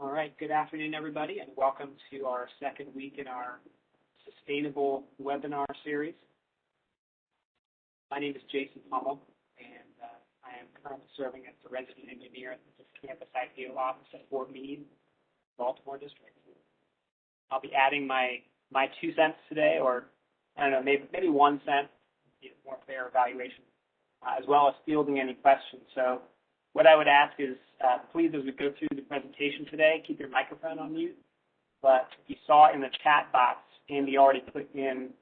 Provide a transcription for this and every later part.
All right, good afternoon, everybody, and welcome to our second week in our Sustainable webinar series. My name is Jason Hummel, and I am currently serving as the resident engineer at the campus IPO office at Fort Meade, Baltimore District. I'll be adding my 2 cents today, or I don't know, maybe 1 cent, to be a more fair evaluation, as well as fielding any questions. So what I would ask is, please, as we go through the presentation today, keep your microphone on mute. But if you saw in the chat box, Andy already put in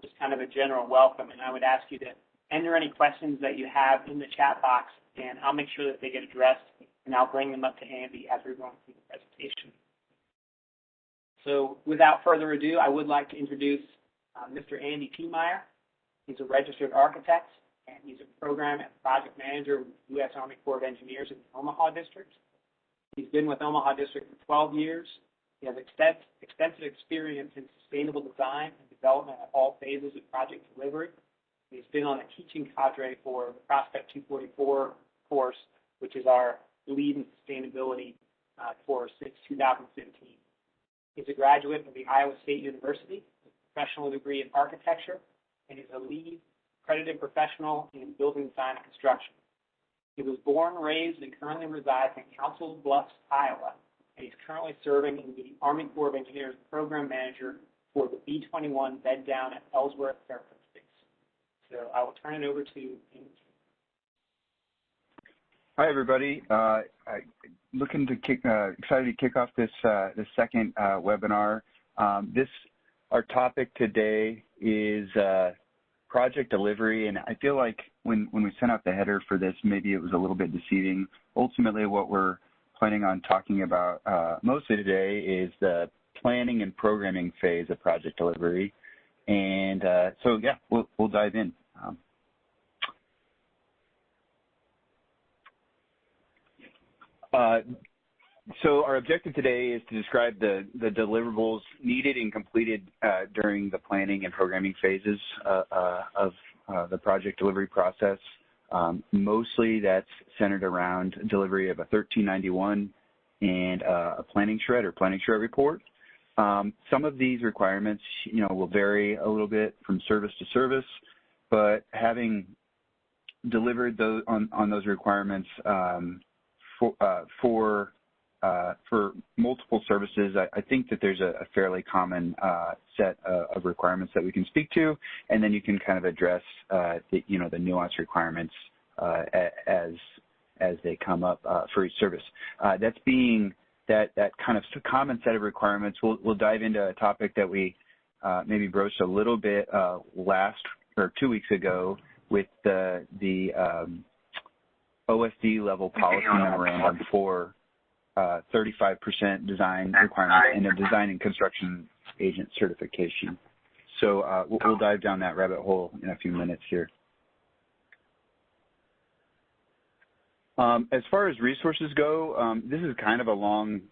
just kind of a general welcome, and I would ask you to enter any questions that you have in the chat box, and I'll make sure that they get addressed, and I'll bring them up to Andy as we're going through the presentation. So without further ado, I would like to introduce Mr. Andy Temeyer. He's a registered architect, and he's a program and project manager with the U.S. Army Corps of Engineers in the Omaha District. He's been with Omaha District for 12 years. He has extensive experience in sustainable design and development at all phases of project delivery. He's been on a teaching cadre for the Prospect 244 course, which is our lead in sustainability course since 2015. He's a graduate of the Iowa State University with a professional degree in architecture, and is a lead accredited professional in building design and construction. He was born, raised, and currently resides in Council Bluffs, Iowa, and he's currently serving in the Army Corps of Engineers Program Manager for the B-21 bed down at Ellsworth Air Force Base. So I will turn it over to Andy. Hi, everybody. Excited to kick off this second webinar. Our topic today is project delivery, and I feel like when we sent out the header for this, maybe it was a little bit deceiving. Ultimately, what we're planning on talking about mostly today is the planning and programming phase of project delivery, and so yeah, we'll dive in. So our objective today is to describe the deliverables needed and completed during the planning and programming phases of the project delivery process. Mostly that's centered around delivery of a 1391 and a planning shred or planning shred report. Some of these requirements, will vary a little bit from service to service, but having delivered those on those requirements for multiple services, I think that there's a fairly common set of requirements that we can speak to, and then you can kind of address the nuanced requirements as they come up for each service. That kind of common set of requirements, we'll dive into a topic that we maybe broached a little bit 2 weeks ago with the OSD level policy memorandum for 35% design requirements and a design and construction agent certification. So we'll dive down that rabbit hole in a few minutes here. As far as resources go, this is kind of a long,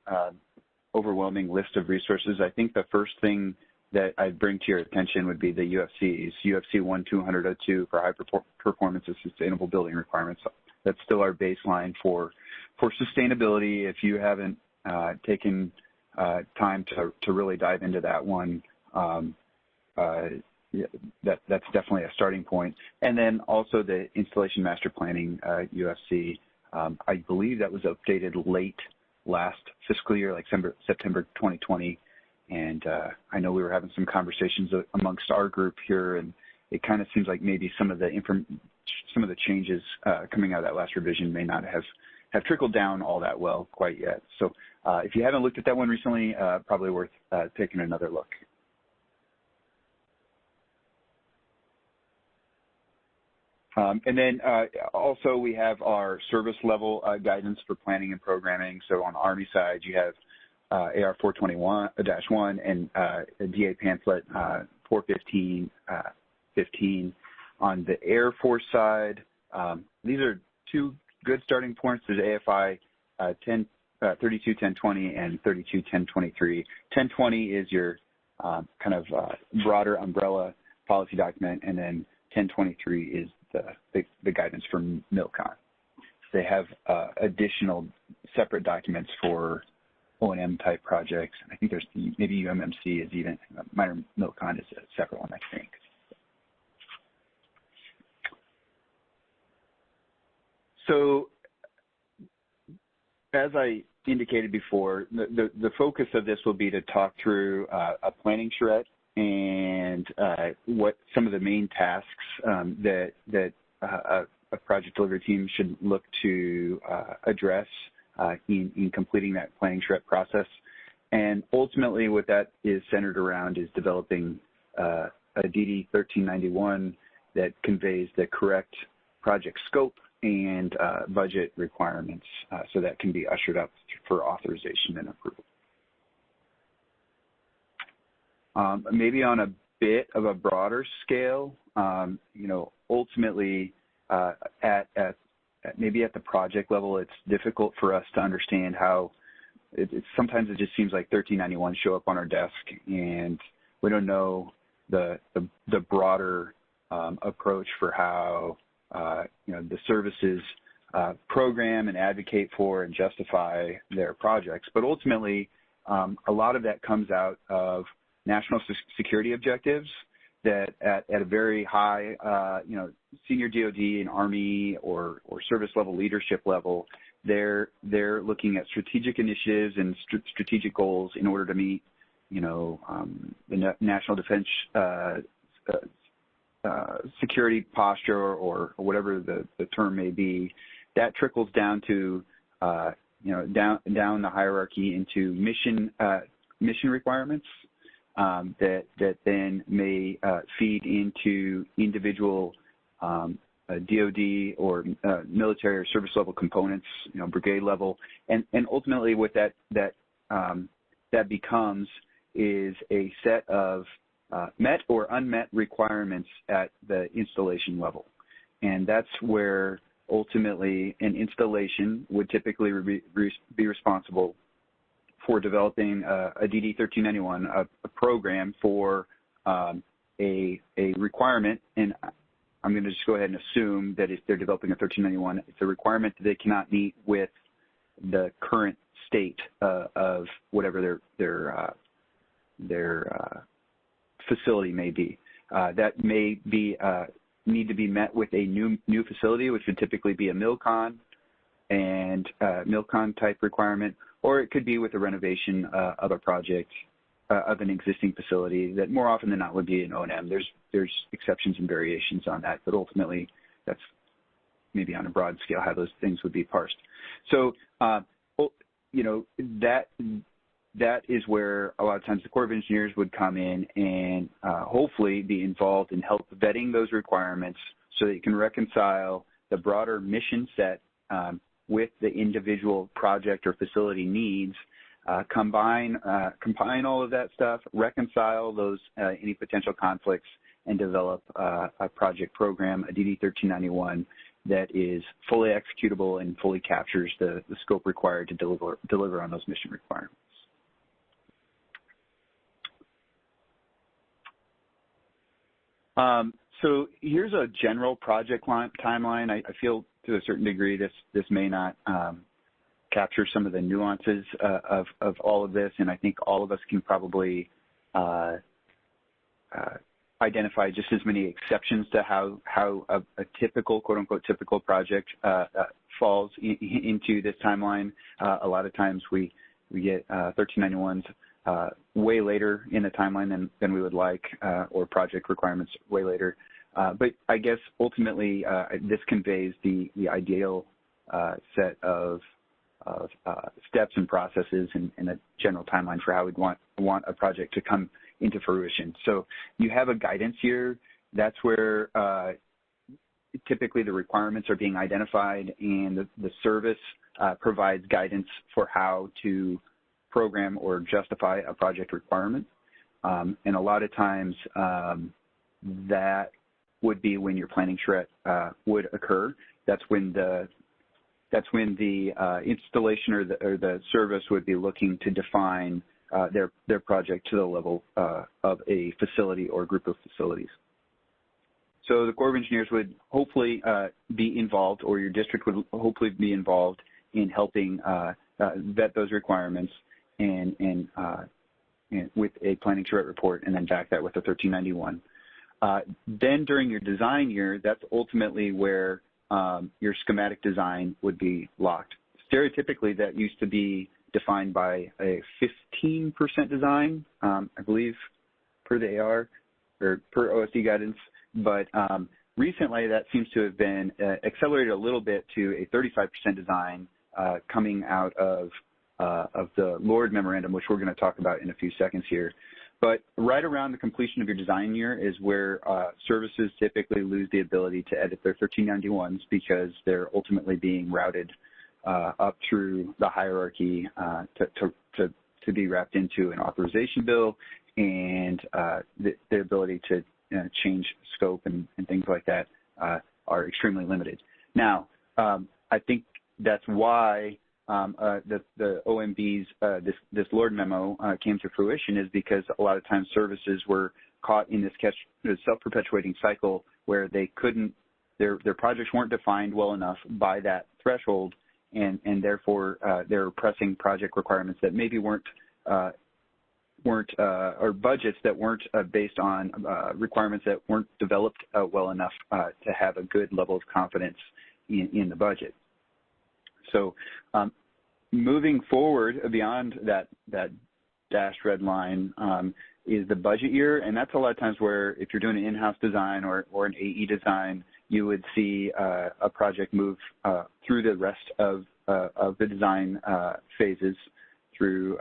overwhelming list of resources. I think the first thing that I'd bring to your attention would be the UFCs, UFC 1-200-02 for high performance and sustainable building requirements. That's still our baseline for sustainability. If you haven't taken time to really dive into that one, that's definitely a starting point. And then also the installation master planning UFC. I believe that was updated late last fiscal year, like September 2020. And I know we were having some conversations amongst our group here, and it kind of seems like maybe some of the changes coming out of that last revision may not have trickled down all that well quite yet. So if you haven't looked at that one recently, probably worth taking another look. And then also we have our service level guidance for planning and programming. So on the Army side, you have AR 421-1 and DA pamphlet 415-15. On the Air Force side, these are two good starting points. There's AFI 32-1020 and 32-1023. 1020 is your kind of broader umbrella policy document, and then 1023 is the guidance from MILCON. They have additional separate documents for O&M type projects. And I think there's maybe UMMC is even, minor milcon is a separate one, I think. So as I indicated before, the focus of this will be to talk through a planning charrette and what some of the main tasks that a project delivery team should look to address in completing that planning charrette process. And ultimately what that is centered around is developing a DD 1391 that conveys the correct project scope and budget requirements so that can be ushered up for authorization and approval. Maybe on a bit of a broader scale, ultimately maybe at the project level, it's difficult for us to understand how sometimes it just seems like 1391 show up on our desk and we don't know the broader approach for how the services program and advocate for and justify their projects. But ultimately, a lot of that comes out of national security objectives that at a very high, senior DoD and Army or service level leadership level, they're looking at strategic initiatives and strategic goals in order to meet, the national defense security posture or whatever the term may be. That trickles down to down the hierarchy into mission requirements that then may feed into individual DoD or military or service level components, brigade level, and ultimately what that becomes is a set of met or unmet requirements at the installation level. And that's where ultimately an installation would typically be responsible for developing a DD 1391, a program for a requirement. And I'm going to just go ahead and assume that if they're developing a 1391, it's a requirement that they cannot meet with the current state of whatever their facility may be. That may be need to be met with a new facility, which would typically be a milcon and milcon type requirement, or it could be with a renovation of a project of an existing facility that more often than not would be an O&M. There's exceptions and variations on that, but ultimately that's maybe on a broad scale how those things would be parsed. So, that is where a lot of times the Corps of Engineers would come in and hopefully be involved in help vetting those requirements so that you can reconcile the broader mission set with the individual project or facility needs, combine all of that stuff, reconcile those any potential conflicts, and develop a project program, a DD 1391, that is fully executable and fully captures the scope required to deliver on those mission requirements. So here's a general project timeline. I feel to a certain degree this may not capture some of the nuances of all of this, and I think all of us can probably identify just as many exceptions to how a typical, quote unquote, typical project falls into this timeline. A lot of times we get 1391s way later in the timeline than we would like, or project requirements way later. But I guess ultimately this conveys the ideal set of steps and processes and a general timeline for how we'd want a project to come into fruition. So you have a guidance here. That's where typically the requirements are being identified, and the service provides guidance for how to program or justify a project requirement. And a lot of times that would be when your planning charrette would occur. That's when the installation or the service would be looking to define their project to the level of a facility or group of facilities. So the Corps of Engineers would hopefully be involved, or your district would hopefully be involved in helping vet those requirements with a planning charrette report, and then back that with a 1391. Then during your design year, that's ultimately where your schematic design would be locked. Stereotypically, that used to be defined by a 15% design, I believe, per the AR or per OSD guidance. But recently, that seems to have been accelerated a little bit to a 35% design coming out of the Lord Memorandum, which we're going to talk about in a few seconds here. But right around the completion of your design year is where services typically lose the ability to edit their 1391s because they're ultimately being routed up through the hierarchy to be wrapped into an authorization bill, and the ability to change scope and things like that are extremely limited. Now, I think that's why the OMB's this Lord memo came to fruition, is because a lot of times services were caught in this self-perpetuating cycle where they couldn't, their projects weren't defined well enough by that threshold, and therefore they're pressing project requirements that maybe weren't or budgets that weren't based on requirements that weren't developed well enough to have a good level of confidence in the budget. So moving forward beyond that dashed red line is the budget year, and that's a lot of times where if you're doing an in-house design or an AE design, you would see a project move through the rest of the design phases through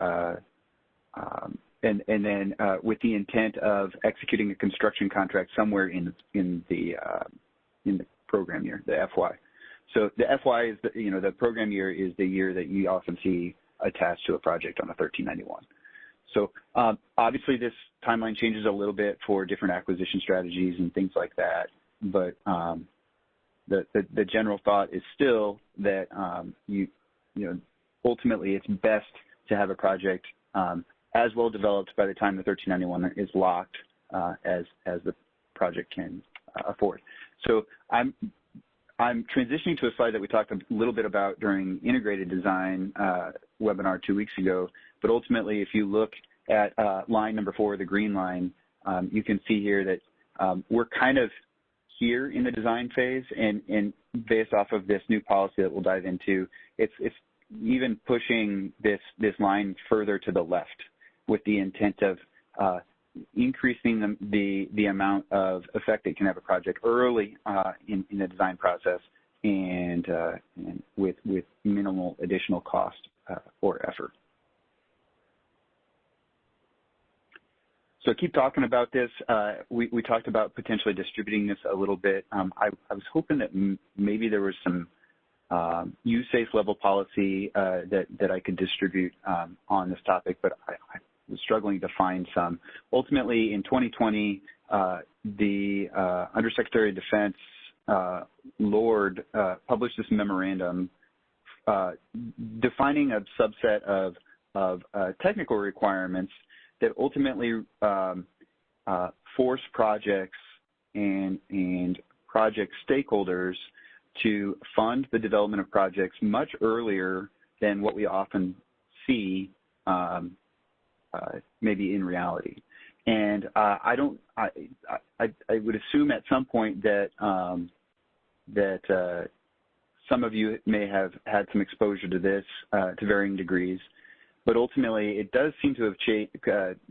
and then with the intent of executing a construction contract somewhere in the program year, the FY. So the FY is the program year is the year that you often see attached to a project on a 1391. So obviously this timeline changes a little bit for different acquisition strategies and things like that, but the general thought is still that ultimately it's best to have a project as well developed by the time the 1391 is locked as the project can afford. So I'm transitioning to a slide that we talked a little bit about during integrated design webinar 2 weeks ago, but ultimately if you look at line number 4, the green line, you can see here that we're kind of here in the design phase, and based off of this new policy that we'll dive into, it's even pushing this line further to the left with the intent of increasing the amount of effect it can have a project early in the design process and with minimal additional cost or effort. So keep talking about this. We talked about potentially distributing this a little bit. I was hoping that maybe there was some USACE level policy that I could distribute on this topic, but I was struggling to find some. Ultimately, in 2020, the Undersecretary of Defense, Lord, published this memorandum defining a subset of technical requirements that ultimately force projects and project stakeholders to fund the development of projects much earlier than what we often see maybe in reality. And I would assume at some point that some of you may have had some exposure to this to varying degrees. But ultimately, it does seem to have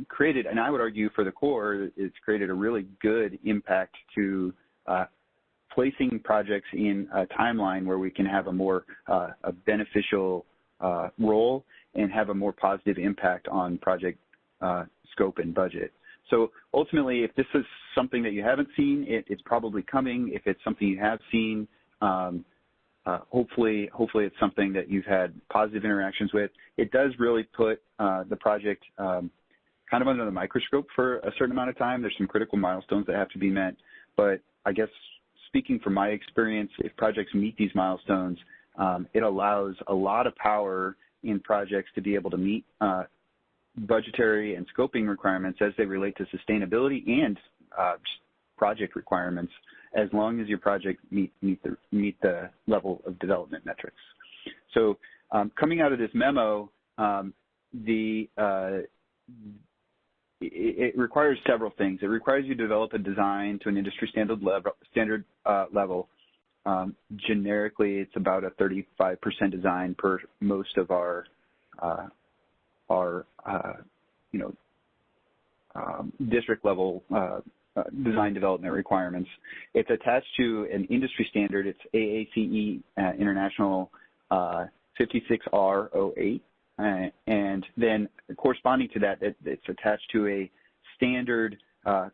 created, and I would argue for the Corps, it's created a really good impact to placing projects in a timeline where we can have a more a beneficial role and have a more positive impact on project scope and budget. So ultimately, if this is something that you haven't seen, it's probably coming. If it's something you have seen, hopefully it's something that you've had positive interactions with. It does really put the project kind of under the microscope for a certain amount of time. There's some critical milestones that have to be met, but I guess speaking from my experience, if projects meet these milestones, it allows a lot of power in projects to be able to meet budgetary and scoping requirements as they relate to sustainability and project requirements, as long as your project meet the level of development metrics. So coming out of this memo, it requires several things. It requires you to develop a design to an industry standard level. Generically, it's about a 35% design per most of our district level design development requirements. It's attached to an industry standard. It's AACE International 56R08. And then corresponding to that, it's attached to a standard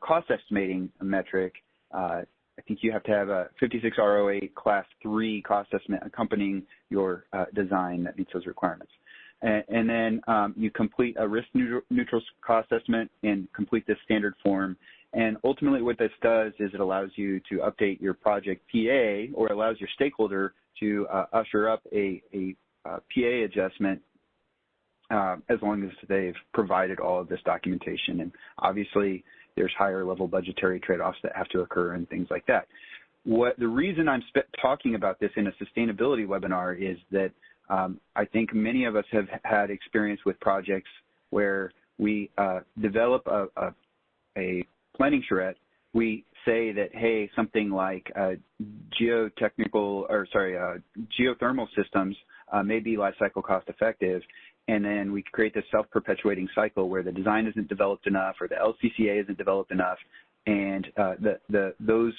cost estimating metric. I think you have to have a 56R08 Class 3 cost estimate accompanying your design that meets those requirements. And then you complete a risk neutral cost estimate and complete this standard form. And ultimately what this does is it allows you to update your project PA, or allows your stakeholder to usher up a PA adjustment as long as they've provided all of this documentation. And obviously there's higher level budgetary trade-offs that have to occur and things like that. The reason I'm talking about this in a sustainability webinar is that I think many of us have had experience with projects where we develop a planning charrette. We say that, hey, something like geothermal systems may be life cycle cost effective, and then we create this self-perpetuating cycle where the design isn't developed enough or the LCCA isn't developed enough, and those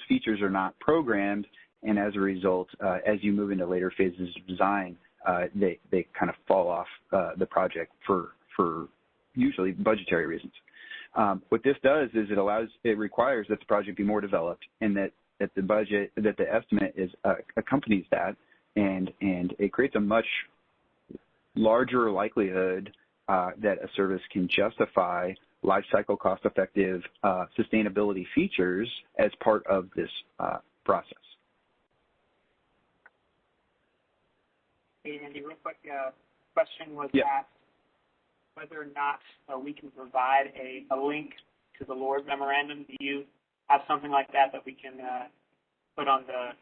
features are not programmed, and as a result, as you move into later phases of design, they kind of fall off the project for usually budgetary reasons. What this does is it requires that the project be more developed, and that the estimate accompanies that, and it creates a much larger likelihood that a service can justify life cycle cost effective sustainability features as part of this process. Hey, Andy, real quick, question was asked whether or not we can provide a link to the LORD memorandum. Do you have something like that we can put on the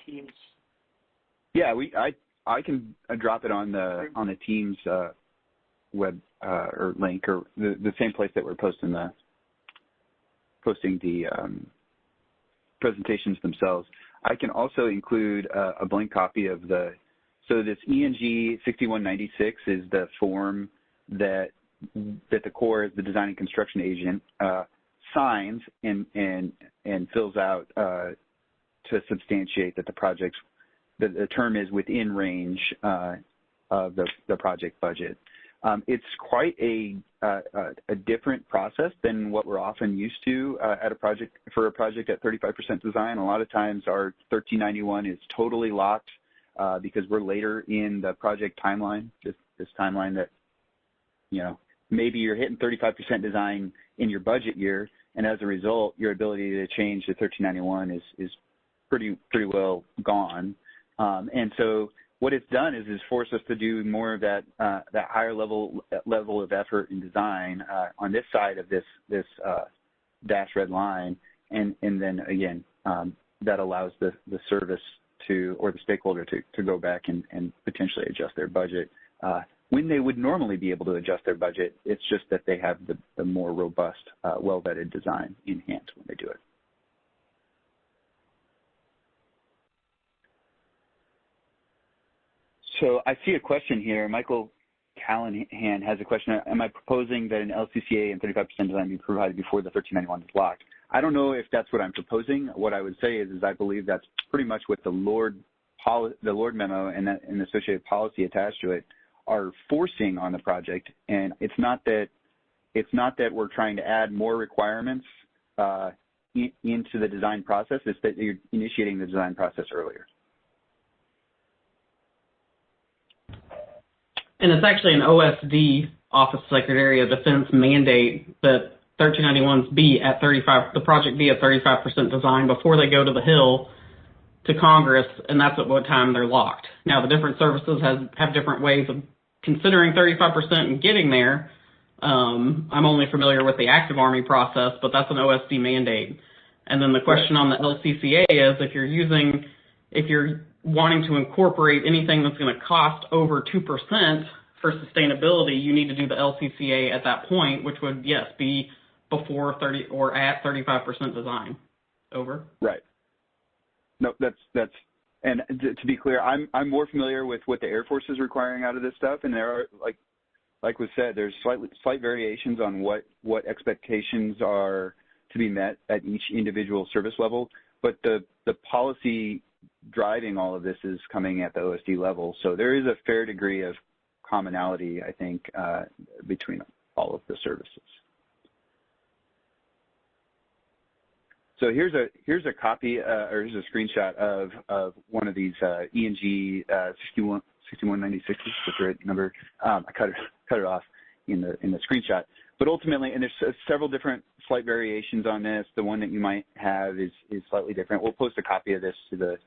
Teams? Yeah, I can drop it on the Teams web or link, or the same place that we're posting the presentations themselves. I can also include a blank copy of so this ENG 6196 is the form that the Corps, as the design and construction agent, signs and fills out to substantiate that the term is within range of the project budget. It's quite a different process than what we're often used to for a project at 35% design. A lot of times our 1391 is totally locked because we're later in the project timeline, this timeline that, maybe you're hitting 35% design in your budget year, and as a result, your ability to change to 1391 is pretty well gone. And so what it's done is forced us to do more of that higher level of effort in design on this side of this dashed red line, and then again that allows the service or the stakeholder to go back and potentially adjust their budget when they would normally be able to adjust their budget. It's just that they have the more robust, well-vetted design in hand when they do it. So I see a question here. Michael Callahan has a question. Am I proposing that an LCCA and 35% design be provided before the 1391 is locked? I don't know if that's what I'm proposing. What I would say is I believe that's pretty much what the LORD memo and the associated policy attached to it are forcing on the project. And it's not that we're trying to add more requirements into the design process. It's that you're initiating the design process earlier. And it's actually an OSD, Office of Secretary of Defense, mandate that 1391s be at 35, the project be at 35% design before they go to the Hill to Congress, and that's at what time they're locked. Now, the different services have different ways of considering 35% and getting there. I'm only familiar with the active Army process, but that's an OSD mandate. And then the question on the LCCA is if you're wanting to incorporate anything that's going to cost over 2% for sustainability, you need to do the LCCA at that point, which would, yes, be before 30 or at 35% design. Over. Right. No, that's and to be clear, I'm more familiar with what the Air Force is requiring out of this stuff, and there are like was said, there's slight variations on what expectations are to be met at each individual service level, but the policy driving all of this is coming at the OSD level. So there is a fair degree of commonality, I think, between all of the services. So here's a copy or here's a screenshot of one of these ENG 6196 is the right number. I cut it off in the screenshot. But ultimately, and there's several different slight variations on this. The one that you might have is slightly different. We'll post a copy of this to the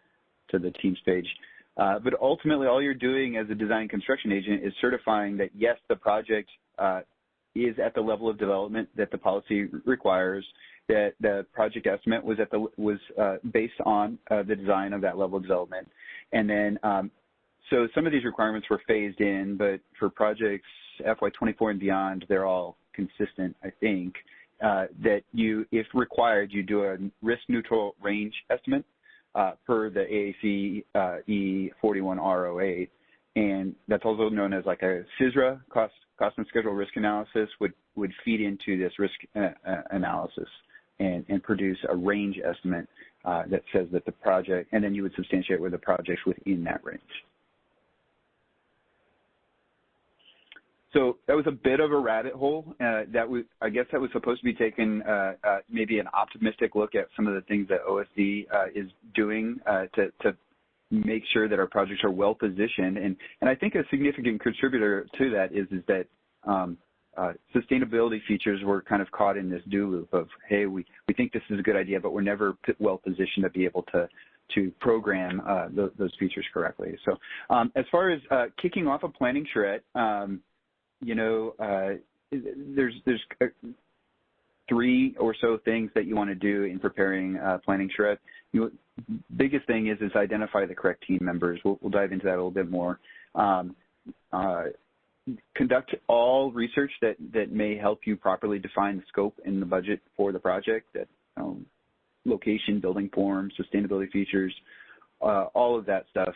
Teams page. But ultimately, all you're doing as a design and construction agent is certifying that yes, the project is at the level of development that the policy requires, that the project estimate was based on the design of that level of development. And then, so some of these requirements were phased in, but for projects FY24 and beyond, they're all consistent, I think, that you, if required, you do a risk-neutral range estimate per the AAC E41R08. And that's also known as like a CISRA, cost and schedule risk analysis, would feed into this risk analysis and produce a range estimate that says that the project, and then you would substantiate where the project's within that range. So that was a bit of a rabbit hole. I guess that was supposed to be taken maybe an optimistic look at some of the things that OSD is doing to make sure that our projects are well positioned. And I think a significant contributor to that is that sustainability features were kind of caught in this do loop of, hey, we think this is a good idea, but we're never well positioned to be able to program those features correctly. So as far as kicking off a planning charrette, there's three or so things that you want to do in preparing planning charrette. Biggest thing is identify the correct team members. We'll dive into that a little bit more. Conduct all research that may help you properly define the scope and the budget for the project, that location, building form, sustainability features, all of that stuff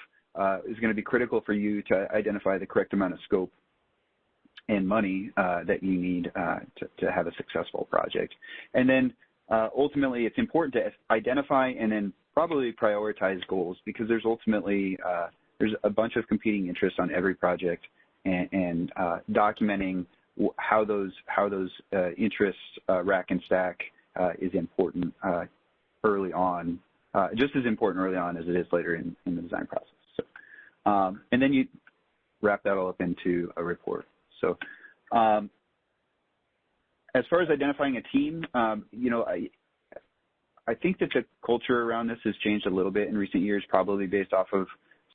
is going to be critical for you to identify the correct amount of scope and money that you need to have a successful project. And then ultimately, it's important to identify and then probably prioritize goals, because there's ultimately there's a bunch of competing interests on every project, and documenting how those interests rack and stack is important early on, just as important early on as it is later in the design process. So, and then you wrap that all up into a report. So as far as identifying a team, I think that the culture around this has changed a little bit in recent years, probably based off of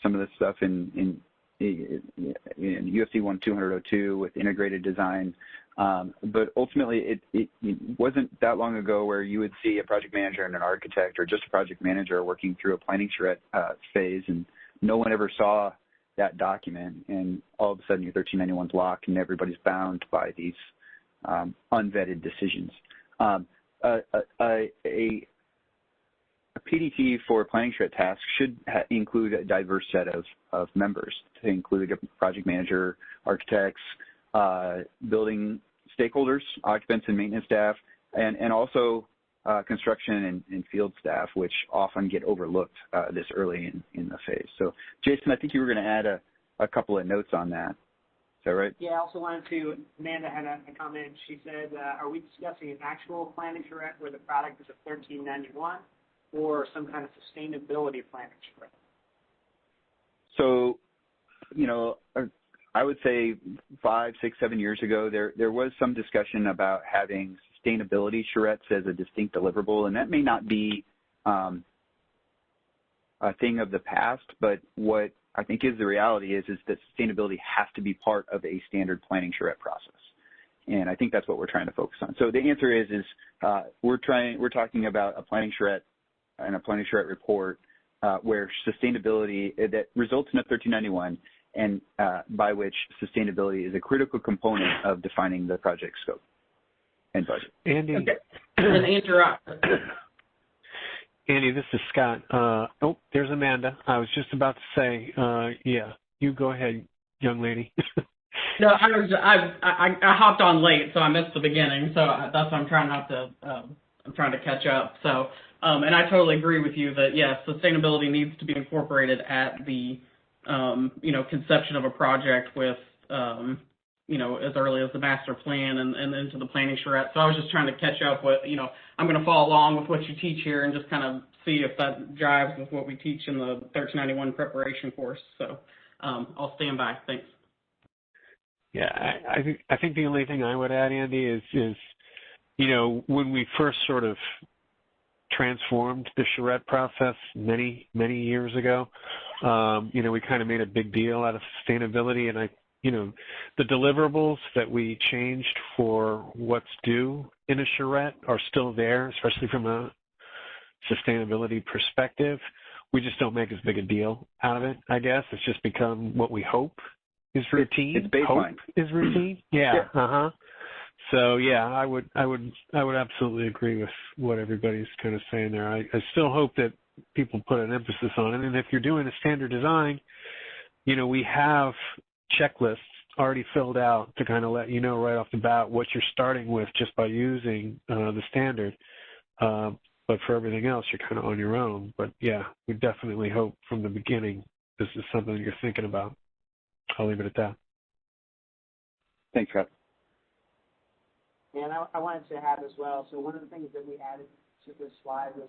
some of the stuff in UFC 1-200-02 with integrated design. But ultimately, it wasn't that long ago where you would see a project manager and an architect, or just a project manager working through a planning charrette phase, and no one ever saw that document, and all of a sudden your 1391's locked and everybody's bound by these unvetted decisions. A PDT for planning charrette tasks should include a diverse set of members, to include a project manager, architects, building stakeholders, occupants and maintenance staff, and also construction and field staff, which often get overlooked this early in the phase. So, Jason, I think you were going to add a couple of notes on that. Is that right? Yeah, I also wanted to, Amanda had a comment. She said, are we discussing an actual planning charrette where the product is a 1391 or some kind of sustainability planning charrette? So, I would say 5, 6, 7 years ago, there was some discussion about having sustainability charrettes as a distinct deliverable, and that may not be a thing of the past, but what I think is the reality is that sustainability has to be part of a standard planning charrette process, and I think that's what we're trying to focus on. So the answer is we're talking about a planning charrette and a planning charrette report where sustainability that results in a 1391, and by which sustainability is a critical component of defining the project scope and budget. Andy. Okay. And Andrew. Andy, this is Scott. Oh, there's Amanda. I was just about to say, yeah, you go ahead, young lady. No, I hopped on late, so I missed the beginning. So that's why I'm trying I'm trying to catch up. So, and I totally agree with you that yes, sustainability needs to be incorporated at the, conception of a project with, as early as the master plan and into the planning charrette. So I was just trying to catch up with, I'm going to follow along with what you teach here and just kind of see if that jives with what we teach in the 1391 preparation course. So I'll stand by. Thanks. Yeah, I think the only thing I would add, Andy, is when we first sort of transformed the charrette process many years ago, we kind of made a big deal out of sustainability, and the deliverables that we changed for what's due in a charrette are still there, especially from a sustainability perspective. We just don't make as big a deal out of it, I guess. It's just become what we hope is routine. It's baseline. Hope is routine. Yeah. So yeah, I would absolutely agree with what everybody's kind of saying there. I still hope that people put an emphasis on it. And if you're doing a standard design, we have checklists already filled out to kind of let you know right off the bat what you're starting with just by using the standard. But for everything else, you're kind of on your own. But yeah, we definitely hope from the beginning this is something you're thinking about. I'll leave it at that. Thanks, Scott. And I wanted to add as well, so one of the things that we added to this slide was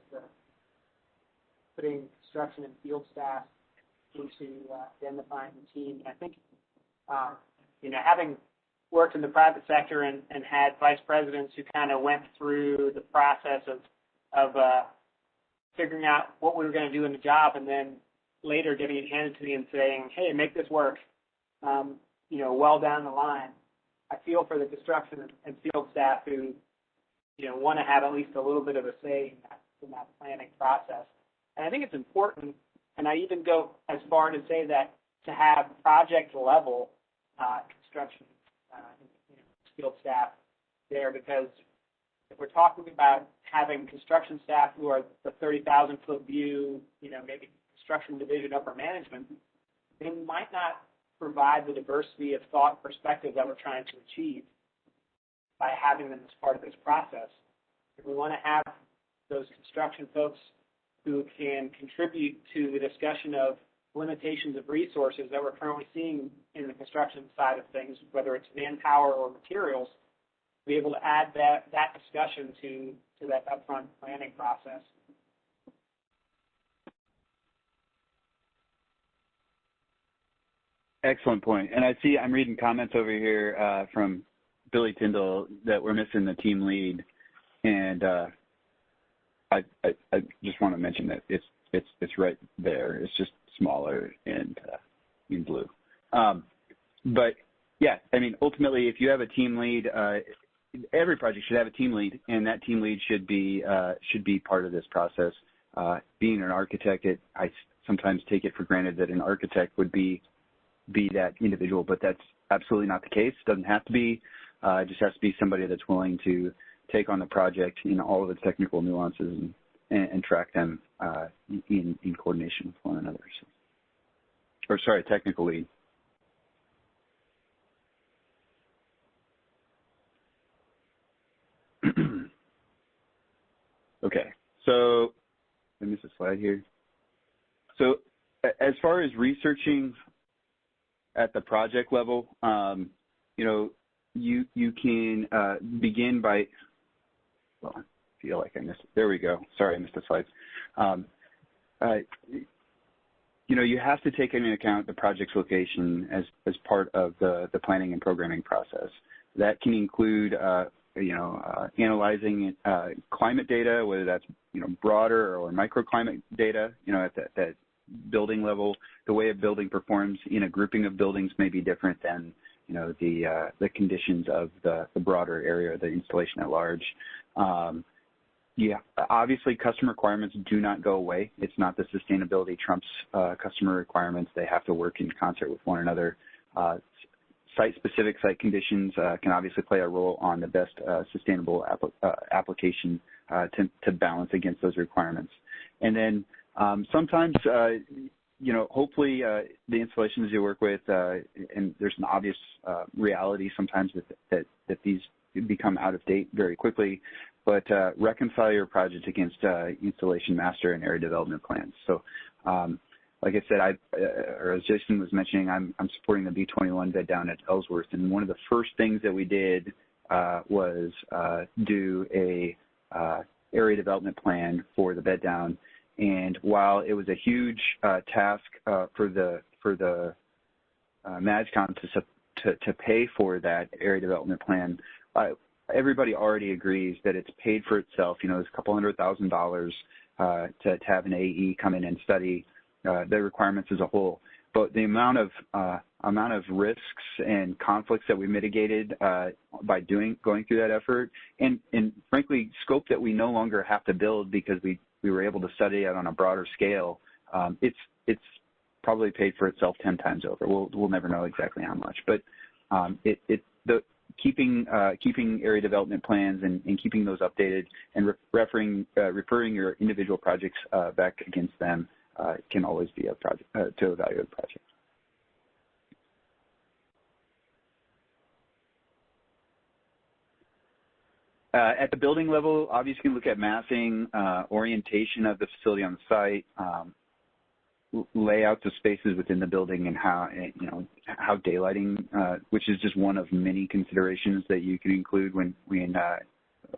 putting construction and field staff into identifying the team. And I think, having worked in the private sector and had vice presidents who kind of went through the process of figuring out what we were going to do in the job and then later getting it handed to me and saying, hey, make this work, well down the line. I feel for the construction and field staff who, want to have at least a little bit of a say in that planning process. And I think it's important, and I even go as far to say that to have project level construction field staff there, because if we're talking about having construction staff who are the 30,000-foot view, maybe construction division upper management, they might not provide the diversity of thought perspective that we're trying to achieve by having them as part of this process. If we want to have those construction folks who can contribute to the discussion of limitations of resources that we're currently seeing in the construction side of things, whether it's manpower or materials, be able to add that discussion to that upfront planning process. Excellent point. And I'm reading comments over here from Billy Tyndall that we're missing the team lead, and I just want to mention that it's right there. It's just smaller and in blue. But yeah, ultimately, if you have a team lead, every project should have a team lead, and that team lead should be part of this process. Being an architect, I sometimes take it for granted that an architect would be that individual, but that's absolutely not the case. It doesn't have to be. It just has to be somebody that's willing to take on the project in all of its technical nuances and track them in coordination with one another. Technical lead. Okay, so I missed a slide here. So as far as researching at the project level, you can begin by, well, I feel like I missed it. There we go. Sorry, I missed the slides. You have to take into account the project's location as part of the planning and programming process. That can include, analyzing climate data, whether that's, broader or microclimate data, at that building level. The way a building performs in a grouping of buildings may be different than, the conditions of the broader area, the installation at large. Yeah, obviously customer requirements do not go away. It's not that sustainability trumps customer requirements. They have to work in concert with one another. Site-specific site conditions can obviously play a role on the best sustainable application to balance against those requirements. And then sometimes, you know, hopefully the installations you work with, and there's an obvious reality sometimes that these become out of date very quickly, but reconcile your project against installation master and area development plans. So like I said, or as Jason was mentioning, I'm supporting the B21 bed down at Ellsworth, and one of the first things that we did was do a area development plan for the bed down. And while it was a huge task for the MAGCOM to pay for that area development plan, everybody already agrees that it's paid for itself. You know, it's a couple $100,000 to have an AE come in and study the requirements as a whole. But the amount of risks and conflicts that we mitigated by going through that effort, and frankly, scope that we no longer have to build because we were able to study it on a broader scale, it's probably paid for itself 10 times over. We'll never know exactly how much, but keeping area development plans and keeping those updated and referring your individual projects back against them can always be a project to evaluate a project. At the building level, obviously you can look at massing, orientation of the facility on the site, layouts of spaces within the building, and how daylighting, which is just one of many considerations that you can include when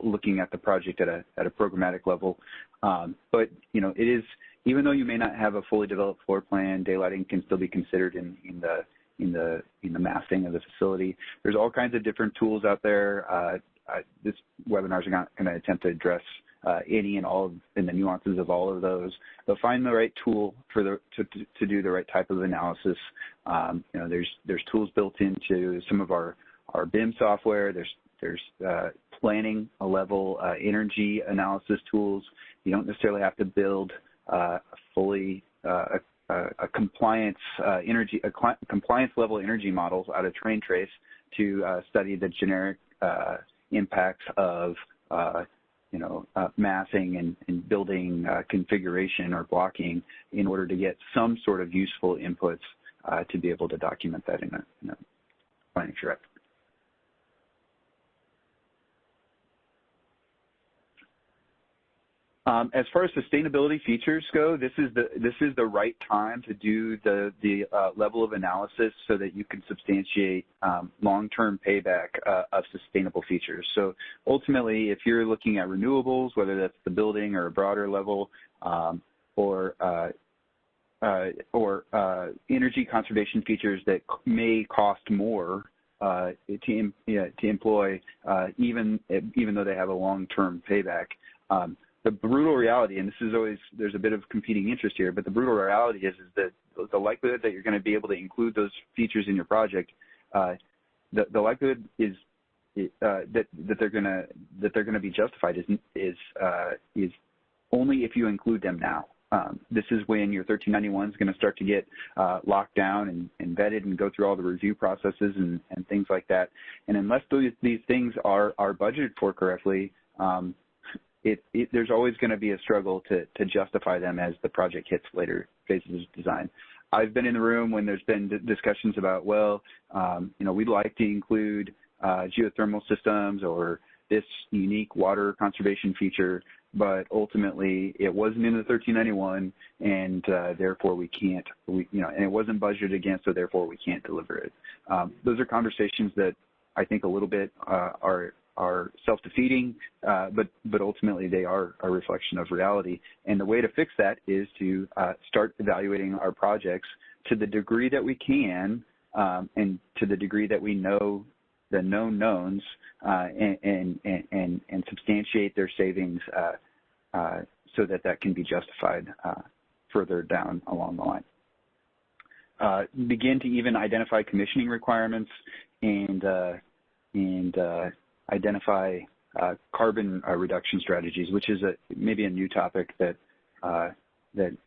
looking at the project at a programmatic level. But you know, it is, even though you may not have a fully developed floor plan, daylighting can still be considered in the massing of the facility. There's all kinds of different tools out there. This webinar is not going to attempt to address any and all and the nuances of all of those, but find the right tool for to do the right type of analysis. You know, there's tools built into some of our BIM software. There's planning level energy analysis tools. You don't necessarily have to build fully a compliance level energy models out of train trace to study the generic impacts of massing and building configuration or blocking in order to get some sort of useful inputs to be able to document that in a planning charrette. As far as sustainability features go, this is the right time to do the level of analysis so that you can substantiate long-term payback of sustainable features. So ultimately, if you're looking at renewables, whether that's the building or a broader level, or energy conservation features that may cost more to employ, even though they have a long-term payback. The brutal reality, and this is always, there's a bit of competing interest here, but the brutal reality is that the likelihood that you're going to be able to include those features in your project, the likelihood is that they're going to be justified is only if you include them now. This is when your 1391 is going to start to get locked down and vetted and go through all the review processes and things like that. And unless these things are budgeted for correctly, there's always going to be a struggle to justify them as the project hits later phases of design. I've been in the room when there's been discussions about, well, we'd like to include geothermal systems or this unique water conservation feature, but ultimately it wasn't in the 1391, and therefore we can't, and it wasn't budgeted against, so therefore we can't deliver it. Those are conversations that I think a little bit are self-defeating, but ultimately they are a reflection of reality. And the way to fix that is to start evaluating our projects to the degree that we can, and to the degree that we know the known knowns, and substantiate their savings so that can be justified further down along the line. Begin to even identify commissioning requirements and identify carbon reduction strategies, which is maybe a new topic that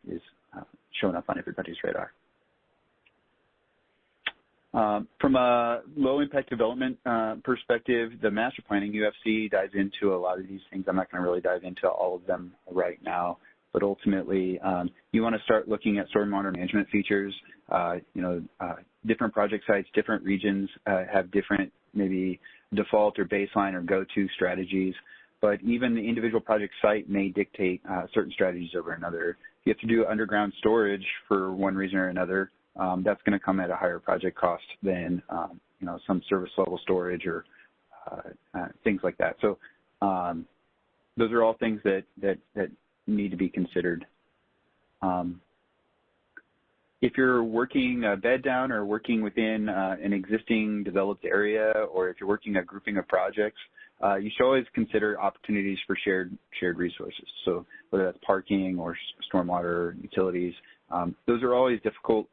is showing up on everybody's radar. From a low-impact development perspective, the master planning UFC dives into a lot of these things. I'm not going to really dive into all of them right now, but ultimately, you want to start looking at stormwater management features. Different project sites, different regions have different maybe default or baseline or go-to strategies, but even the individual project site may dictate certain strategies over another. If you have to do underground storage for one reason or another, that's going to come at a higher project cost than some service level storage or things like that. So those are all things that need to be considered. If you're working bed down or working within an existing developed area, or if you're working a grouping of projects, you should always consider opportunities for shared resources. So whether that's parking or stormwater, utilities, those are always difficult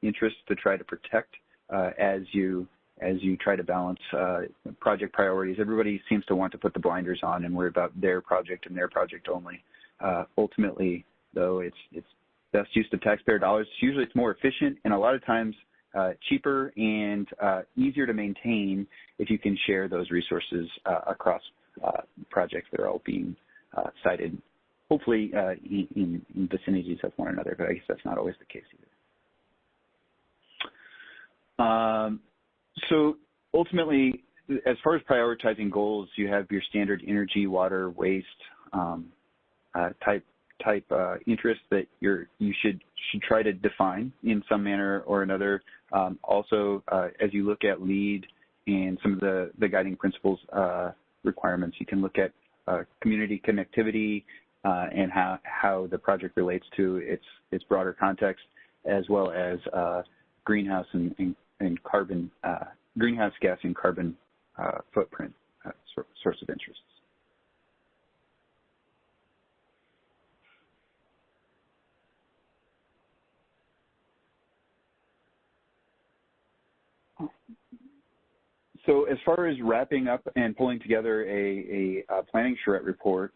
interests to try to protect as you try to balance project priorities. Everybody seems to want to put the blinders on and worry about their project and their project only. Ultimately, though, it's best use of taxpayer dollars. Usually it's more efficient and a lot of times cheaper and easier to maintain if you can share those resources across projects that are all being cited, hopefully in vicinities of one another, but I guess that's not always the case either. So ultimately, as far as prioritizing goals, you have your standard energy, water, waste type interests that you should try to define in some manner or another. Also, as you look at LEED and some of the guiding principles requirements, you can look at community connectivity and how the project relates to its broader context, as well as greenhouse and carbon greenhouse gas and carbon footprint source of interests. So as far as wrapping up and pulling together a planning charrette report,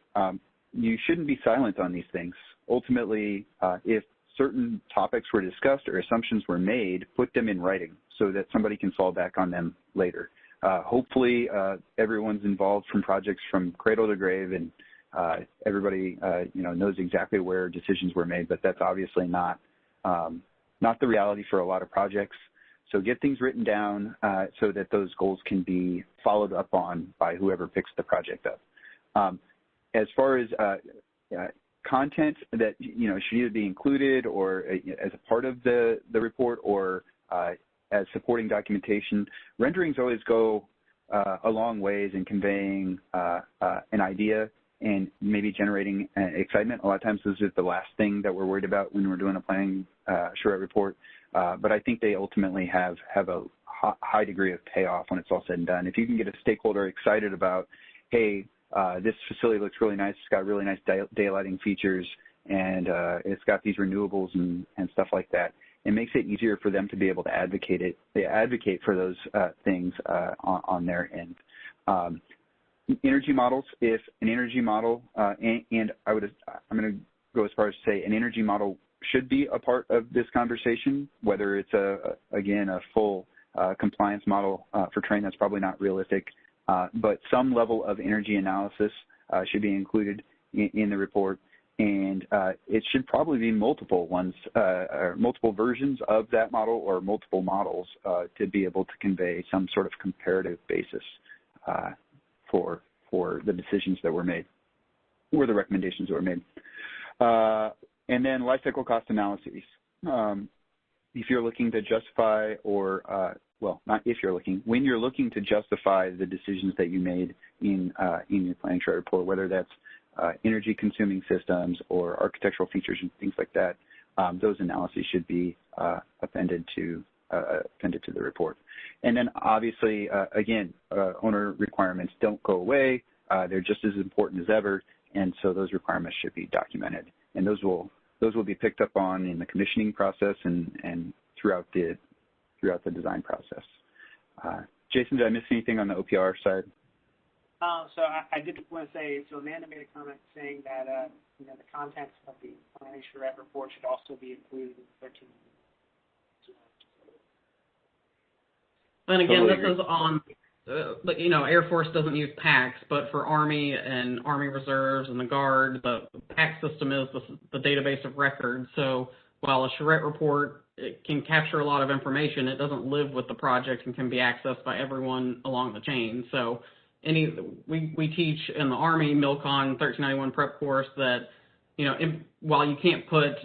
you shouldn't be silent on these things. Ultimately, if certain topics were discussed or assumptions were made, put them in writing so that somebody can fall back on them later. Hopefully, everyone's involved from projects from cradle to grave, and everybody knows exactly where decisions were made, but that's obviously not the reality for a lot of projects. So get things written down so that those goals can be followed up on by whoever picks the project up. As far as content that should either be included or as a part of the report or as supporting documentation, renderings always go a long ways in conveying an idea and maybe generating excitement. A lot of times those are the last thing that we're worried about when we're doing a planning charrette report. But I think they ultimately have a high degree of payoff when it's all said and done. If you can get a stakeholder excited about, hey, this facility looks really nice, it's got really nice daylighting features, and it's got these renewables and stuff like that, it makes it easier for them to be able to advocate for those things on their end. Energy models, if an energy model, and I'm going to go as far as to say an energy model should be a part of this conversation, whether it's again a full compliance model for train, that's probably not realistic, but some level of energy analysis should be included in the report, and it should probably be multiple ones, or multiple versions of that model or multiple models to be able to convey some sort of comparative basis for the decisions that were made or the recommendations that were made. And then life cycle cost analyses. If you're looking to justify or, well, not if you're looking, when you're looking to justify the decisions that you made in your planning charrette report, whether that's energy consuming systems or architectural features and things like that, those analyses should be appended to the report. And then obviously, again, owner requirements don't go away. They're just as important as ever. And so those requirements should be documented. And those will be picked up on in the commissioning process and throughout the design process. Jason, did I miss anything on the OPR side? So I did want to say, so Amanda made a comment saying that the contents of the planning charrette report should also be included in 13. And again, this is on, Air Force doesn't use PACS, but for Army and Army Reserves and the Guard, the PACS system is the database of records. So while a charrette report, it can capture a lot of information, it doesn't live with the project and can be accessed by everyone along the chain. So we teach in the Army MILCON 1391 prep course that, while you can't put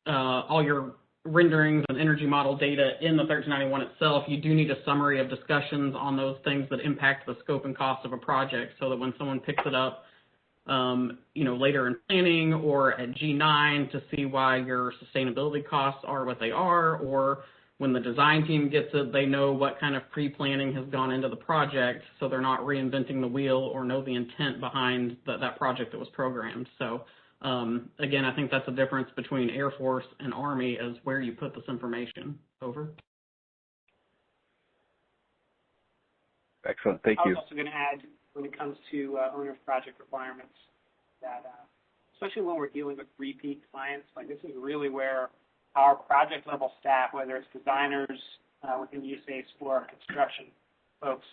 all your renderings and energy model data in the 1391 itself, you do need a summary of discussions on those things that impact the scope and cost of a project, so that when someone picks it up, later in planning or at G9 to see why your sustainability costs are what they are, or when the design team gets it, they know what kind of pre-planning has gone into the project, so they're not reinventing the wheel or know the intent behind that project that was programmed. So again, I think that's a difference between Air Force and Army as where you put this information. Over. Excellent. Thank you. I was also going to add, when it comes to owner of project requirements, that especially when we're dealing with repeat clients, like this is really where our project level staff, whether it's designers within USACE or our construction folks,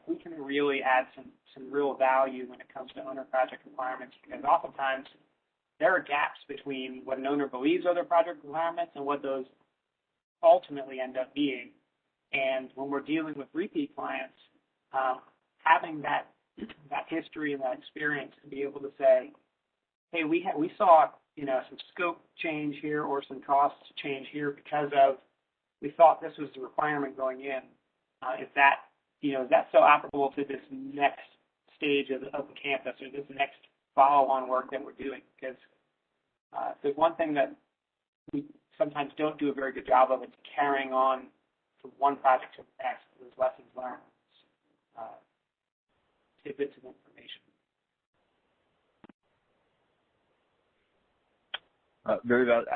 we can really add some real value when it comes to owner project requirements, because oftentimes there are gaps between what an owner believes are their project requirements and what those ultimately end up being. And when we're dealing with repeat clients, having that history and that experience to be able to say, hey, we saw some scope change here or some cost change here because of we thought this was the requirement going in. Is that so applicable to this next stage of the campus or this next follow-on work that we're doing? Because there's one thing that we sometimes don't do a very good job of, it's carrying on from one project to the next. There's lessons learned, tidbits of information. Very valid.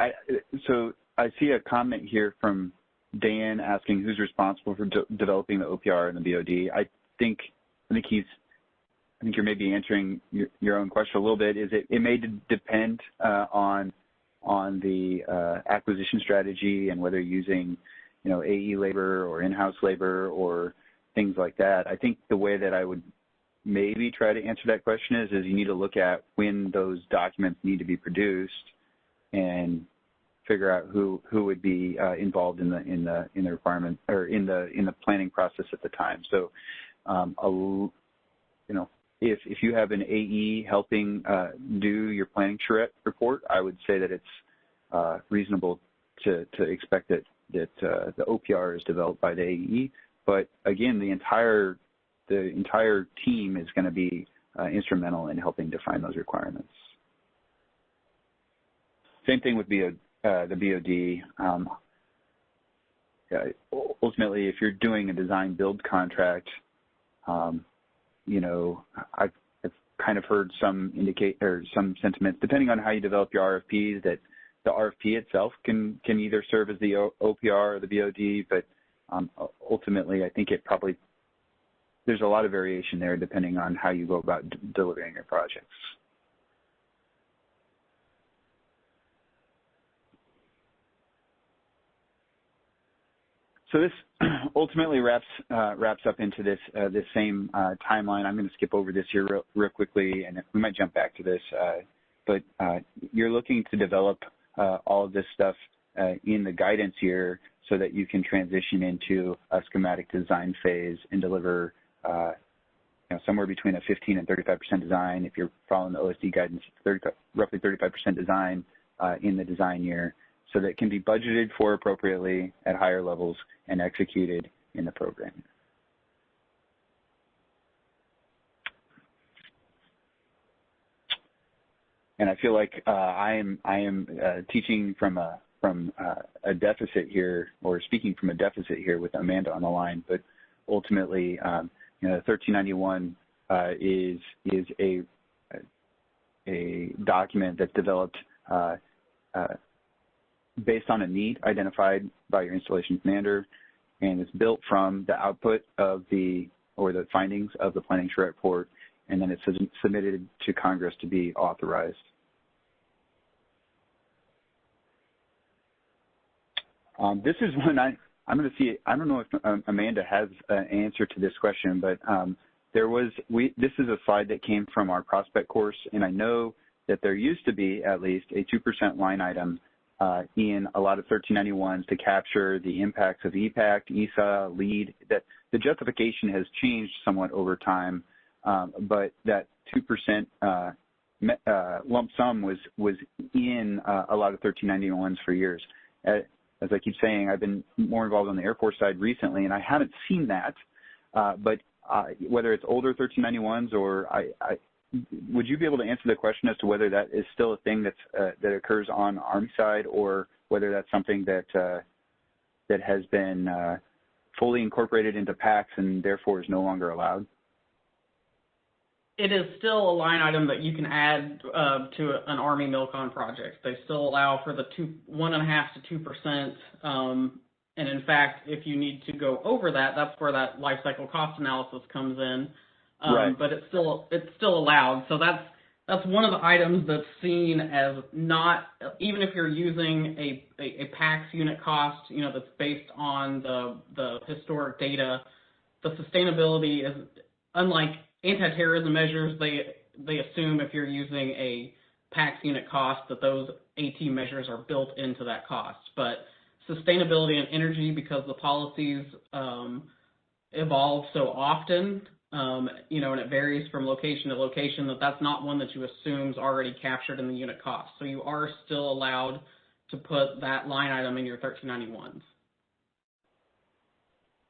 So I see a comment here from Dan asking who's responsible for developing the OPR and the BOD. I think you're maybe answering your own question a little bit. Is it may depend on the acquisition strategy and whether you're using AE labor or in-house labor or things like that. I think the way that I would maybe try to answer that question is you need to look at when those documents need to be produced and figure out who would be involved in the requirement or in the planning process at the time. So, if you have an AE helping do your planning charrette report, I would say that it's reasonable to expect that the OPR is developed by the AE. But again, the entire team is going to be instrumental in helping define those requirements. Same thing with the BOD. Ultimately, if you're doing a design build contract, I've kind of heard some sentiments, depending on how you develop your RFPs, that the RFP itself can either serve as the OPR or the BOD, but ultimately, I think there's a lot of variation there depending on how you go about delivering your projects. So this ultimately wraps up into this same timeline. I'm going to skip over this here real quickly, and we might jump back to this. But you're looking to develop all of this stuff in the guidance here so that you can transition into a schematic design phase and deliver somewhere between a 15 and 35% design. If you're following the OSD guidance, roughly 35% design in the design year, so that it can be budgeted for appropriately at higher levels and executed in the program. And I feel like I am teaching from a deficit here, or speaking from a deficit here with Amanda on the line. But ultimately, 1391 is a document that's developed based on a need identified by your installation commander, and it's built from the output of the findings of the planning charrette report and then it's submitted to Congress to be authorized. This is one I'm going to see. I don't know if Amanda has an answer to this question, but this is a slide that came from our prospect course, and I know that there used to be at least a 2% line item in a lot of 1391s to capture the impacts of EPAC, ESA, LEED. That the justification has changed somewhat over time, but that 2% lump sum was in a lot of 1391s for years. As I keep saying, I've been more involved on the Air Force side recently, and I haven't seen that. But whether it's older 1391s or would you be able to answer the question as to whether that is still a thing that occurs on Army side, or whether that's something that has been fully incorporated into PACs and therefore is no longer allowed? It is still a line item that you can add to an Army MILCON project. They still allow for the 1.5% to 2%. And in fact, if you need to go over that, that's where that life cycle cost analysis comes in. Right. But it's still allowed. So that's one of the items that's seen as not, even if you're using a PACS unit cost, that's based on the historic data, the sustainability is, unlike anti-terrorism measures, they assume if you're using a PACS unit cost that those AT measures are built into that cost. But sustainability and energy, because the policies evolve so often, and it varies from location to location, that's not one that you assume is already captured in the unit cost. So you are still allowed to put that line item in your 1391s.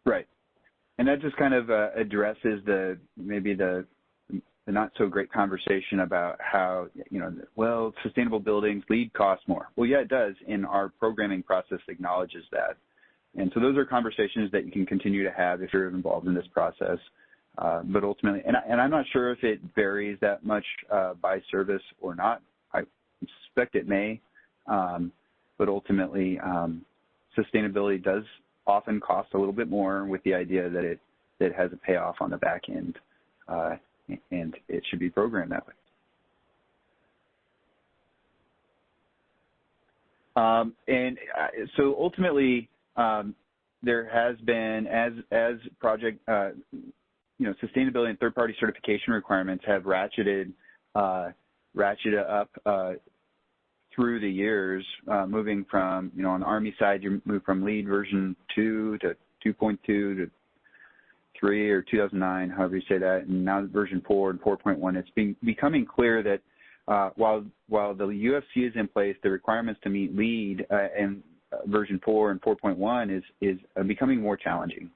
Right. And that just kind of addresses maybe the not so great conversation about how, sustainable buildings LEED cost more. Well, yeah, it does, and our programming process acknowledges that. And so those are conversations that you can continue to have if you're involved in this process. But ultimately, and I'm not sure if it varies that much by service or not. I suspect it may, but ultimately, sustainability does often cost a little bit more, with the idea that it has a payoff on the back end, and it should be programmed that way. So ultimately, there has been, as project, sustainability and third-party certification requirements have ratcheted up through the years, moving from, on the Army side, you move from LEED version 2 to 2.2 to 3 or 2009, however you say that, and now version 4 and 4.1. It's becoming clear that while the UFC is in place, the requirements to meet LEED and version 4 and 4.1 is becoming more challenging.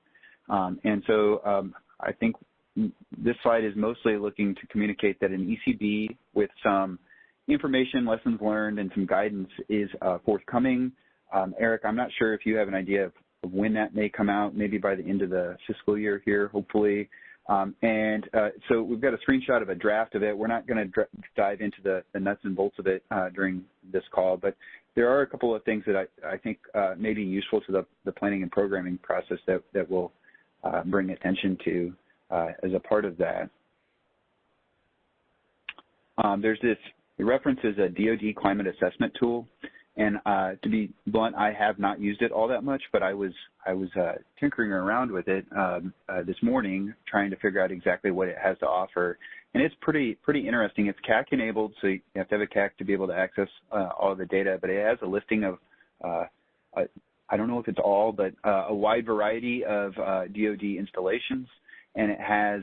And so I think this slide is mostly looking to communicate that an ECB with some information, lessons learned, and some guidance is forthcoming. Eric, I'm not sure if you have an idea of when that may come out, maybe by the end of the fiscal year here, hopefully. So we've got a screenshot of a draft of it. We're not going to dive into the nuts and bolts of it during this call, but there are a couple of things that I think may be useful to the planning and programming process that will bring attention to as a part of that. There's this. It references a DoD climate assessment tool, and to be blunt, I have not used it all that much, but I was tinkering around with it this morning, trying to figure out exactly what it has to offer, and it's pretty interesting. It's CAC enabled, so you have to have a CAC to be able to access all of the data, but it has a listing of I don't know if it's all, but a wide variety of DoD installations, and it has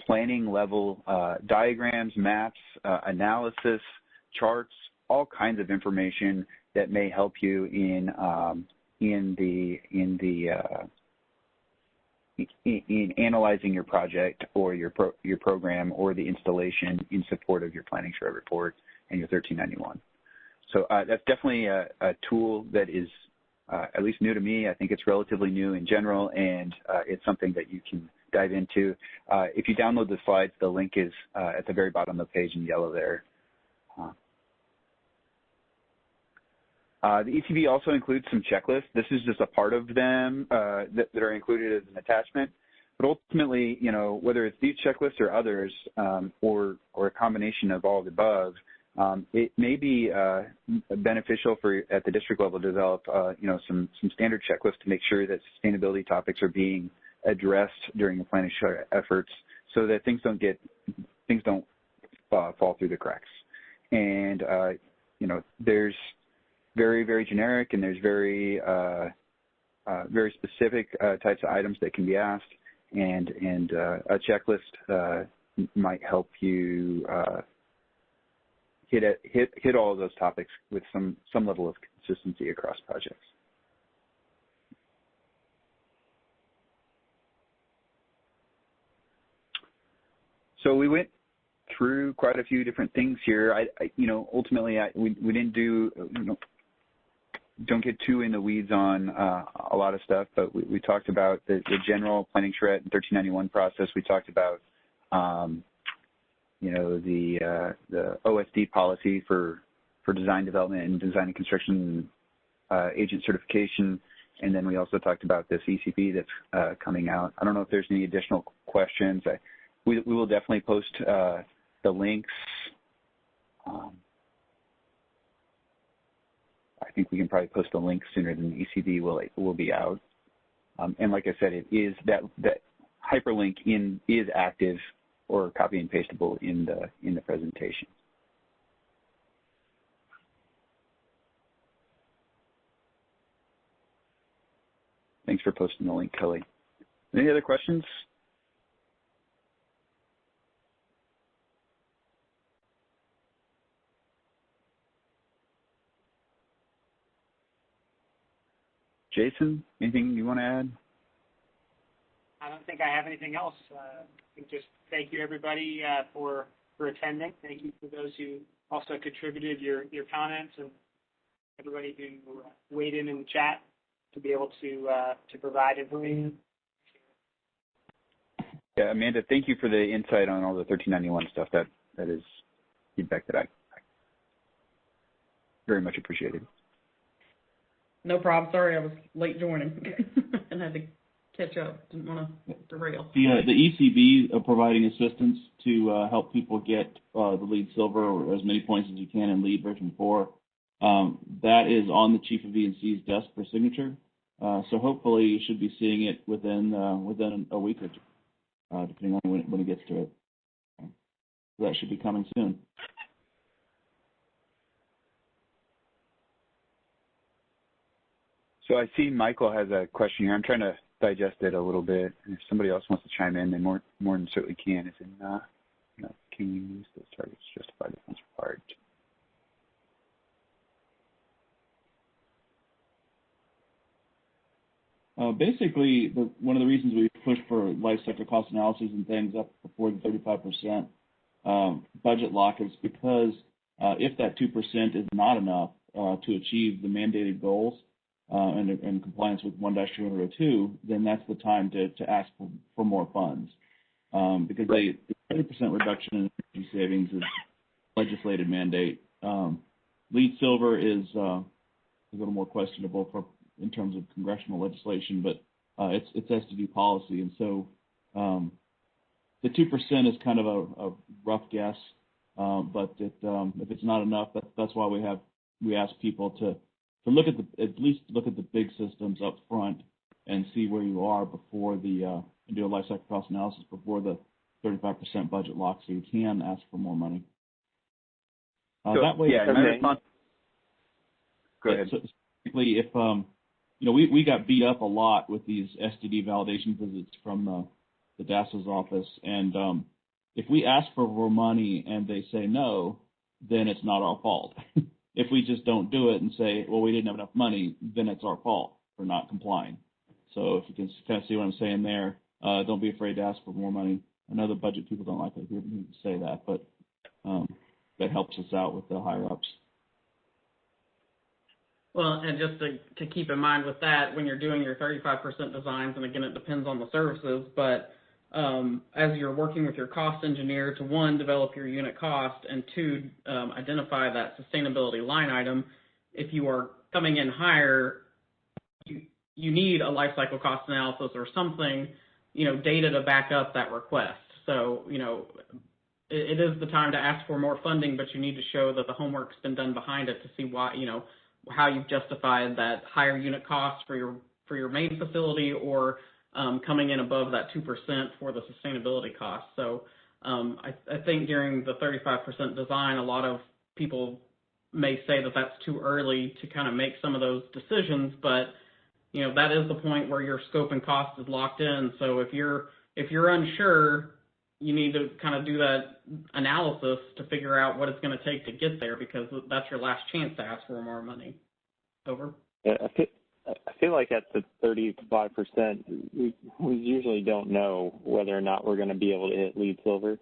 planning level diagrams, maps, analysis, charts, all kinds of information that may help you in analyzing your project or your program or the installation in support of your planning shred report and your 1391. So that's definitely a tool that is at least new to me. I think it's relatively new in general, and it's something that you can dive into. If you download the slides, the link is at the very bottom of the page in yellow there. The ECB also includes some checklists. This is just a part of them that are included as an attachment, But ultimately, whether it's these checklists or others, or a combination of all of the above, it may be beneficial at the district level to develop, some standard checklists to make sure that sustainability topics are being addressed during the planning efforts, so that things don't fall through the cracks. And there's very, very generic, and there's very very specific types of items that can be asked, and a checklist might help you hit all of those topics with some level of consistency across projects. So we went through quite a few different things here. Ultimately, we didn't don't get too in the weeds on a lot of stuff, but we talked about the general planning charrette and 1391 process. We talked about the OSD policy for design development and design and construction agent certification, and then we also talked about this ECB that's coming out. I don't know if there's any additional questions. We will definitely post the links. I think we can probably post the link sooner than the ECB will be out. And like I said, it is that hyperlink is active or copy and pastable in the presentation. Thanks for posting the link, Kelly. Any other questions? Jason, anything you want to add? I don't think I have anything else. Just thank you, everybody, for attending. Thank you for those who also contributed your comments, and everybody who weighed in the chat to be able to provide information. Yeah, Amanda, thank you for the insight on all the 1391 stuff. That is feedback that I very much appreciated. No problem. Sorry, I was late joining and had to catch up. Didn't want to derail. The ECB are providing assistance to help people get the LEED Silver or as many points as you can in LEED version 4. That is on the Chief of E&C's desk for signature. So hopefully you should be seeing it within a week or two, depending on when it gets to it. So that should be coming soon. So I see Michael has a question here. I'm trying to digest it a little bit. And if somebody else wants to chime in, they more than certainly can. Is can we use those targets to justify the funds required? Basically, one of the reasons we push for life cycle cost analysis and things up before the 35% budget lock is because if that 2% is not enough to achieve the mandated goals, and in compliance with 1-202, then that's the time to ask for more funds. Because the 30% reduction in energy savings is legislated mandate. LEED Silver is a little more questionable in terms of congressional legislation, but it's SDG policy. And so the 2% is kind of a rough guess, but if it's not enough, that's why we ask people to at least look at the big systems up front and see where you are before and do a life cycle cost analysis before the 35% budget lock, so you can ask for more money. That way, go ahead. So basically, if we got beat up a lot with these STD validation visits from the DASA's office, and if we ask for more money and they say no, then it's not our fault. If we just don't do it and say, well, we didn't have enough money, then it's our fault for not complying. So if you can kind of see what I'm saying there, don't be afraid to ask for more money. I know the budget people don't like to hear me say that, but that helps us out with the higher ups. Well, and just to keep in mind with that, when you're doing your 35% designs, and again, it depends on the services, but as you're working with your cost engineer to, one, develop your unit cost, and two, identify that sustainability line item, if you are coming in higher, you need a life cycle cost analysis or something data to back up that request. So, it is the time to ask for more funding, but you need to show that the homework's been done behind it to see why, how you've justified that higher unit cost for your main facility or coming in above that 2% for the sustainability cost. So I think during the 35% design, a lot of people may say that that's too early to kind of make some of those decisions, but that is the point where your scope and cost is locked in. So if you're unsure, you need to kind of do that analysis to figure out what it's going to take to get there, because that's your last chance to ask for more money. Over. Yeah, I feel like at the 35%, we usually don't know whether or not we're going to be able to hit LEED Silver.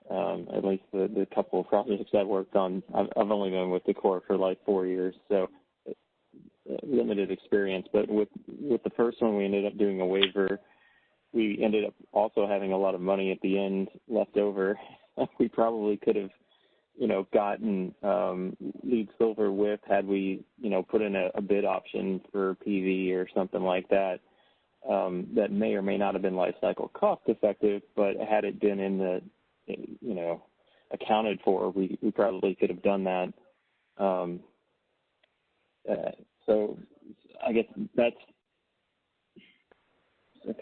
At least the couple of projects I've worked on, I've only been with the Corps for like 4 years, so limited experience. But with the first one, we ended up doing a waiver. We ended up also having a lot of money at the end left over. We probably could have, gotten LEED Silver with had we, put in a bid option for PV or something like that. That may or may not have been life cycle cost effective, but had it been in the, accounted for, we probably could have done that. So I guess that's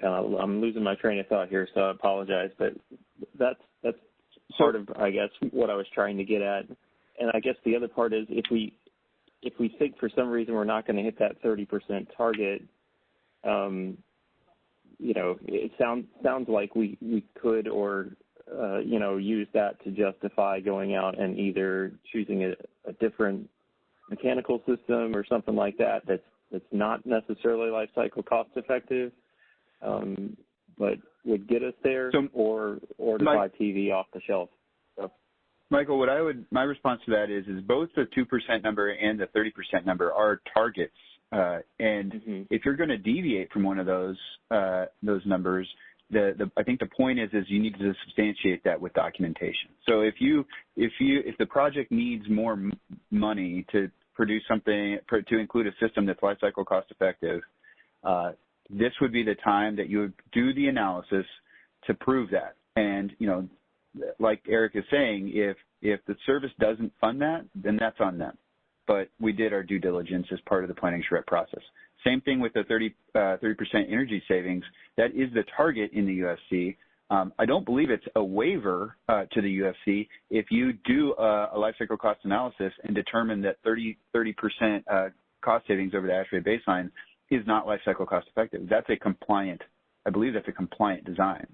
I'm losing my train of thought here, so I apologize, but that's sort of, I guess, what I was trying to get at. And I guess the other part is if we think for some reason we're not going to hit that 30% target, it sounds like we could or use that to justify going out and either choosing a different mechanical system or something like that's not necessarily life cycle cost effective, but would get us there, or to buy PV off the shelf. So. Michael, my response to that is both the 2% number and the 30% number are targets, and if you're going to deviate from one of those numbers, I think the point is you need to substantiate that with documentation. So if the project needs more money to produce something to include a system that's life cycle cost effective, this would be the time that you would do the analysis to prove that. And like Eric is saying, if the service doesn't fund that, then that's on them. But we did our due diligence as part of the planning charrette process. Same thing with the 30% energy savings. That is the target in the UFC. I don't believe it's a waiver to the UFC if you do a life cycle cost analysis and determine that 30% cost savings over the ASHRAE baseline is not life cycle cost effective. That's I believe that's a compliant design.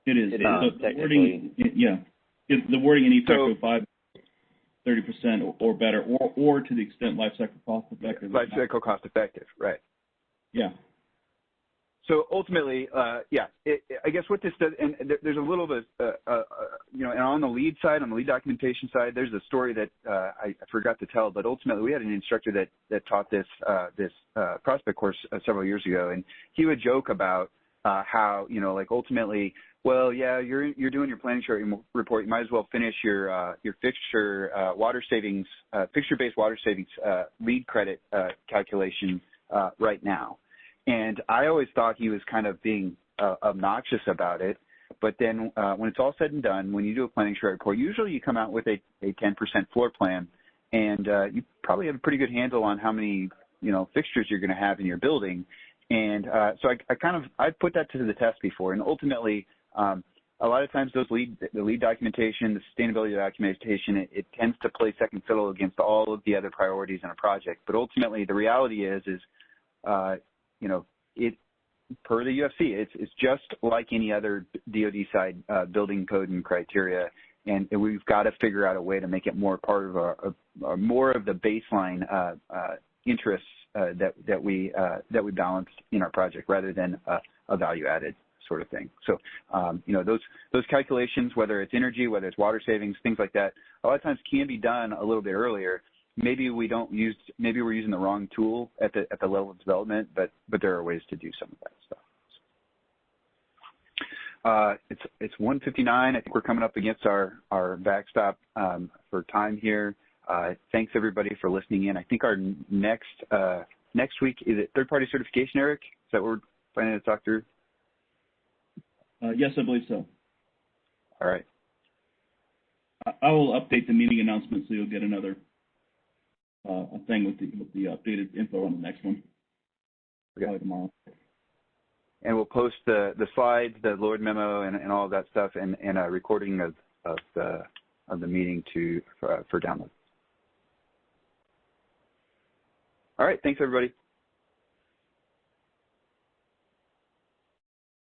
It is. The wording, the wording in E-Factor 5, 30% or better, or to the extent life cycle cost effective. Life cycle cost effective, right. Yeah. So ultimately, I guess what this does, and there's a little bit, and on the lead side, on the lead documentation side, there's a story that I forgot to tell, but ultimately we had an instructor that taught this prospect course several years ago, and he would joke about how, ultimately, well, yeah, you're doing your planning charrette report. You might as well finish your fixture water savings, fixture-based water savings lead credit calculation right now. And I always thought he was kind of being obnoxious about it. But then when it's all said and done, when you do a planning charrette report, usually you come out with a 10% floor plan, and you probably have a pretty good handle on how many fixtures you're going to have in your building. And so I've put that to the test before, and ultimately a lot of times the lead documentation, the sustainability documentation, it tends to play second fiddle against all of the other priorities in a project. But ultimately the reality is it per the UFC, it's just like any other DoD side building code and criteria, and we've got to figure out a way to make it more part of more of the baseline interests that we balance in our project rather than a value added sort of thing. So those calculations, whether it's energy, whether it's water savings, things like that, a lot of times can be done a little bit earlier. Maybe we're using the wrong tool at the level of development, but there are ways to do some of that stuff. It's 1:59. I think we're coming up against our backstop for time here. Thanks everybody for listening in. I think our next week is it third-party certification, Eric? Is that what we're planning to talk through? Yes, I believe so. All right. I will update the meeting announcement so you'll get another a thing with the updated info on the next one. Okay. Probably tomorrow. And we'll post the slides, the Lord memo, and all of that stuff, and a recording of the meeting for download. All right. Thanks, everybody.